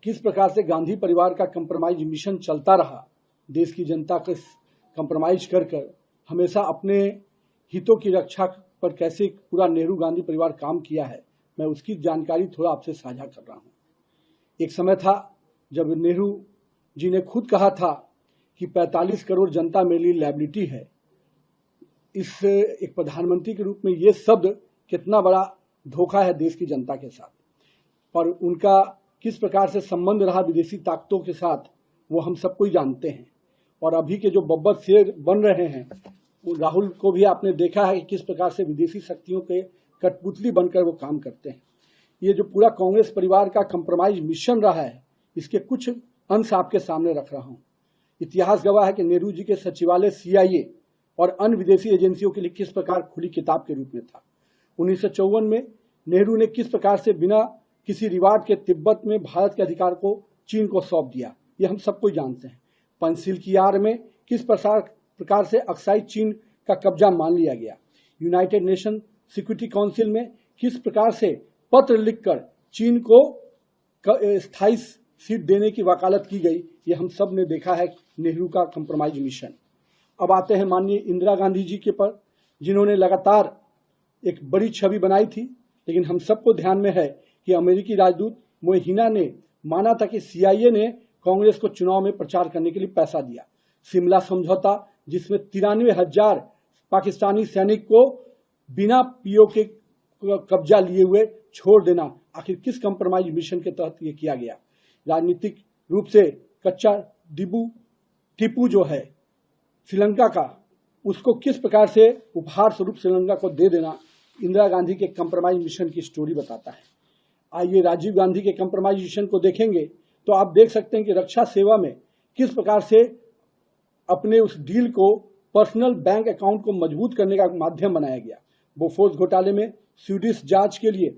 किस प्रकार से गांधी परिवार का कंप्रोमाइज मिशन चलता रहा, देश की जनता को कंप्रोमाइज कर हमेशा अपने हितों की रक्षा पर कैसे पूरा नेहरू गांधी परिवार काम किया है, मैं उसकी जानकारी थोड़ा आपसे साझा कर रहा हूँ। एक समय था जब नेहरू जी ने खुद कहा था कि 45 करोड़ जनता मेरे लिए लायबिलिटी है। इस एक प्रधानमंत्री के रूप में ये शब्द कितना बड़ा धोखा है देश की जनता के साथ, और उनका किस प्रकार से संबंध रहा विदेशी ताकतों के साथ वो हम सबको ही जानते हैं। और अभी के जो बब्बर शेर बन रहे हैं, राहुल को भी आपने देखा है कि किस प्रकार से विदेशी शक्तियों के कठपुतली बनकर वो काम करते हैं। ये जो पूरा कांग्रेस परिवार का कंप्रोमाइज मिशन रहा है, इसके कुछ अंश आपके सामने रख रहा हूँ। इतिहास गवाह है कि नेहरू जी के सचिवालय CIA और अन्य विदेशी एजेंसियों के लिए किस प्रकार खुली किताब के रूप में था। 1954 में नेहरू ने किस प्रकार से बिना किसी रिवार्ड के तिब्बत में भारत के अधिकार को चीन को सौंप दिया, ये हम सबको जानते हैं। पंचशील की आड़ में किस प्रकार से अक्साई चीन का कब्जा मान लिया गया। यूनाइटेड नेशन सिक्योरिटी काउंसिल में किस प्रकार से पत्र लिखकर चीन को स्थायी सीट देने की वकालत की गई, ये हम सब ने देखा है नेहरू का कंप्रोमाइज मिशन। अब आते हैं माननीय इंदिरा गांधी जी के पर, जिन्होंने लगातार एक बड़ी छवि बनाई थी, लेकिन हम सबको ध्यान में है कि अमेरिकी राजदूत मोहिना ने माना था कि CIA ने कांग्रेस को चुनाव में प्रचार करने के लिए पैसा दिया। शिमला समझौता, जिसमें 93,000 पाकिस्तानी सैनिक को बिना PO के कब्जा लिए हुए छोड़ देना, आखिर किस कंप्रोमाइज मिशन के तहत ये किया गया। राजनीतिक रूप से कच्चा टीपू जो है श्रीलंका का, उसको किस प्रकार से उपहार स्वरूप श्रीलंका को दे देना इंदिरा गांधी के कंप्रोमाइज मिशन की स्टोरी बताता है। आइए राजीव गांधी के कंप्रोमाइज मिशन को देखेंगे तो आप देख सकते हैं कि रक्षा सेवा में किस प्रकार से अपने उस डील को पर्सनल बैंक अकाउंट को मजबूत करने का माध्यम बनाया गया। बोफोर्स घोटाले में स्वीडिश जांच के लिए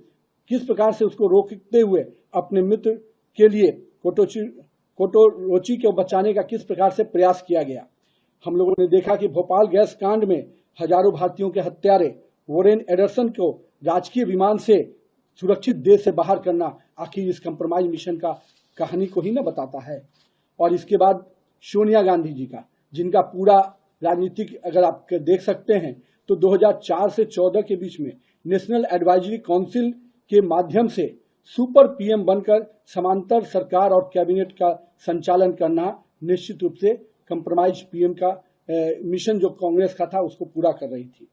किस प्रकार से उसको रोकते हुए अपने मित्र के लिए कोटोरोची को बचाने का किस प्रकार से प्रयास किया गया। हम लोगों ने देखा कि भोपाल गैस कांड में हजारों भारतीयों के हत्यारे वोरेन एडरसन को राजकीय विमान से सुरक्षित देश से बाहर करना, आखिर इस कंप्रोमाइज मिशन का कहानी को ही न बताता है। और इसके बाद सोनिया गांधी जी का, जिनका पूरा राजनीतिक अगर आप देख सकते हैं तो 2004 से 14 के बीच में नेशनल एडवाइजरी काउंसिल के माध्यम से सुपर PM बनकर समांतर सरकार और कैबिनेट का संचालन करना निश्चित रूप से कंप्रोमाइज PM का मिशन जो कांग्रेस का था उसको पूरा कर रही थी।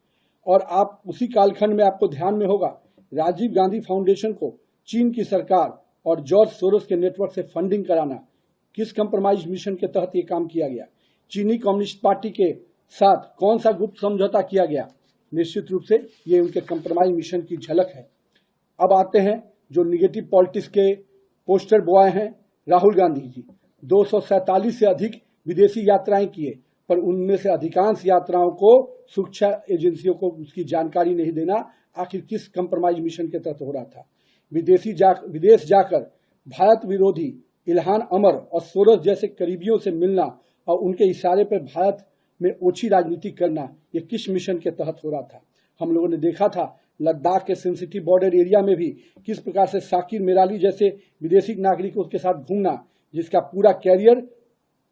और आप उसी कालखंड में आपको ध्यान में होगा, राजीव गांधी फाउंडेशन को चीन की सरकार और जॉर्ज सोरोस के नेटवर्क से फंडिंग कराना, किस कंप्रोमाइज मिशन के तहत ये काम किया गया। चीनी कम्युनिस्ट पार्टी के साथ कौन सा गुप्त समझौता किया गया, निश्चित रूप से ये उनके कंप्रोमाइज मिशन की झलक है। अब आते हैं जो निगेटिव पॉलिटिक्स के पोस्टर बॉय हैं, राहुल गांधी जी 247 से अधिक विदेशी यात्राएं किए, पर उनमें से अधिकांश यात्राओं को सुरक्षा एजेंसियों को उसकी जानकारी नहीं देना, आखिर किस कंप्रोमाइज मिशन के तहत हो रहा था। विदेश जाकर भारत विरोधी इल्हान अमर और सोरोस जैसे करीबियों से मिलना और उनके इशारे पर भारत में ओछी राजनीति करना, ये किस मिशन के तहत हो रहा था। हम लोगों ने देखा था लद्दाख के सेंसिटिव बॉर्डर एरिया में भी किस प्रकार से शाकिर मेराली जैसे विदेशी नागरिकों के साथ घूमना, जिसका पूरा कैरियर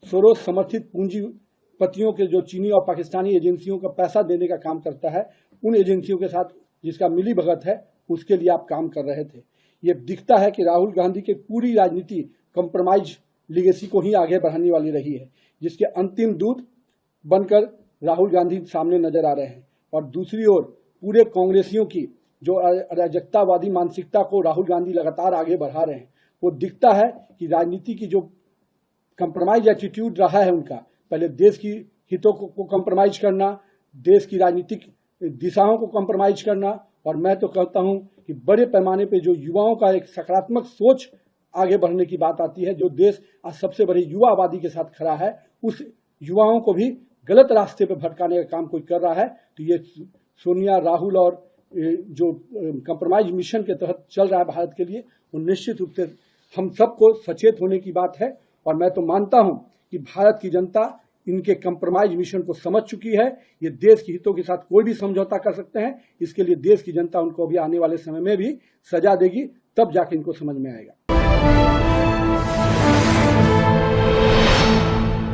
सोरोस समर्थित पूंजीपतियों के जो चीनी और पाकिस्तानी एजेंसियों का पैसा देने का काम करता है, उन एजेंसियों के साथ जिसका मिली भगत है, उसके लिए आप काम कर रहे थे। ये दिखता है कि राहुल गांधी की पूरी राजनीति कंप्रोमाइज लीगेसी को ही आगे बढ़ाने वाली रही है, जिसके अंतिम दूत बनकर राहुल गांधी सामने नजर आ रहे हैं। और दूसरी ओर पूरे कांग्रेसियों की जो अराजकतावादी मानसिकता को राहुल गांधी लगातार आगे बढ़ा रहे हैं, वो दिखता है कि राजनीति की जो कंप्रोमाइज एटीट्यूड रहा है उनका, पहले देश की हितों को कंप्रोमाइज करना, देश की राजनीतिक दिशाओं को कंप्रोमाइज करना, और मैं तो कहता हूं कि बड़े पैमाने पे जो युवाओं का एक सकारात्मक सोच आगे बढ़ने की बात आती है, जो देश आज सबसे बड़े युवा आबादी के साथ खड़ा है, उस युवाओं को भी गलत रास्ते पर भटकाने का काम कोई कर रहा है। तो ये सोनिया, राहुल और जो कंप्रोमाइज मिशन के तहत चल रहा है भारत के लिए, वो निश्चित रूप से हम सबको सचेत होने की बात है। और मैं तो मानता हूं कि भारत की जनता इनके कंप्रोमाइज मिशन को समझ चुकी है। ये देश के हितों के साथ कोई भी समझौता कर सकते हैं, इसके लिए देश की जनता उनको भी आने वाले समय में भी सजा देगी, तब जाके इनको समझ में आएगा।